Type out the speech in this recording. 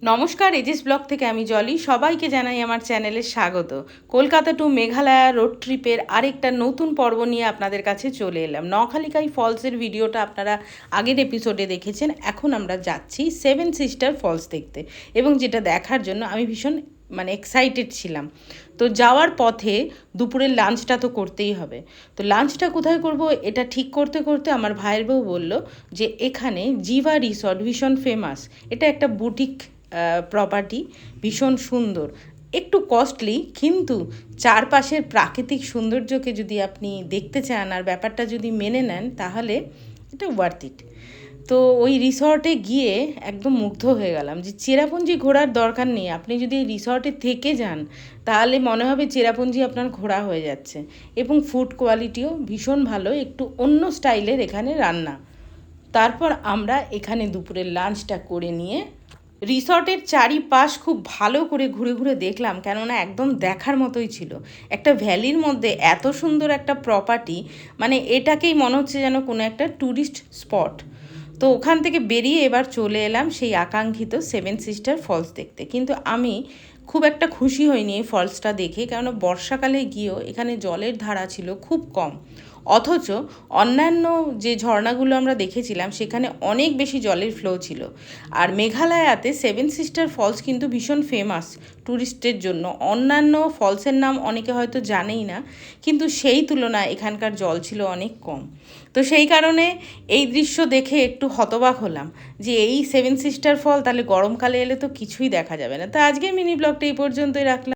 নমস্কার, aegis blog থেকে আমি জলি। সবাইকে জানাই আমার চ্যানেলে স্বাগত। কলকাতা টু মেঘালয়া রোড ট্রিপের আরেকটা নতুন পর্ব নিয়ে আপনাদের কাছে চলে এলাম। নখালিকাই ফলসের ভিডিওটা আপনারা আগের এপিসোডে দেখেছেন। এখন আমরা যাচ্ছি সেভেন সিস্টার ফলস দেখতে, এবং যেটা দেখার জন্য আমি ভীষণ এক্সাইটেড ছিলাম। তো যাওয়ার পথে দুপুরের লাঞ্চটা তো করতেই হবে। তো লাঞ্চটা কোথায় করব এটা ঠিক করতে করতে আমার ভাইয়ের বউ বলল যে এখানে জিভা রিসর্ট ভীষণ ফেমাস। এটা একটা বুটিক প্রপার্টি, ভীষণ সুন্দর, একটু কস্টলি, কিন্তু চারপাশের প্রাকৃতিক সৌন্দর্যকে যদি আপনি দেখতে চান আর ব্যাপারটা যদি মেনে নেন তাহলে এটা ওয়ার্থ ইট। তো ওই রিসর্টে গিয়ে একদম মুগ্ধ হয়ে গেলাম যে চেরাপুঞ্জি ঘোরার দরকার নেই, আপনি যদি এই রিসর্টে থেকে যান তাহলে মনে হবে চেরাপুঞ্জি আপনার ঘোরা হয়ে যাচ্ছে। এবং ফুড কোয়ালিটিও ভীষণ ভালো, একটু অন্য স্টাইলের এখানে রান্না। তারপর আমরা এখানে দুপুরের লাঞ্চটা করে নিয়ে রিসর্টের চারিপাশ খুব ভালো করে ঘুরে ঘুরে দেখলাম, কেননা একদম দেখার মতোই ছিল। একটা ভ্যালির মধ্যে এত সুন্দর একটা প্রপার্টি, এটাকেই মনে হচ্ছে যেন কোনো একটা ট্যুরিস্ট স্পট। তো ওখান থেকে বেরিয়ে এবার চলে এলাম সেই আকাঙ্ক্ষিত সেভেন সিস্টার ফলস দেখতে। কিন্তু আমি খুব একটা খুশি হইনি এই ফলসটা দেখে, কেননা বর্ষাকালে গিয়েও এখানে জলের ধারা ছিল খুব কম। অথচ অন্যান্য যে ঝর্ণাগুলো আমরা দেখেছিলাম সেখানে অনেক বেশি জলের ফ্লো ছিল। আর মেঘালয়াতে সেভেন সিস্টার ফলস কিন্তু ভীষণ ফেমাস ট্যুরিস্টের জন্য। অন্যান্য ফলসের নাম অনেকে হয়তো জানেই না, কিন্তু সেই তুলনায় এখানকার জল ছিল অনেক কম। তো সেই কারণে এই দৃশ্য দেখে একটু হতবাক হলাম যে এই সেভেন সিস্টার ফল তাহলে গরমকালে এলে তো কিছুই দেখা যাবে না। তো আজকের মিনি ব্লগটা এই পর্যন্তই রাখলাম।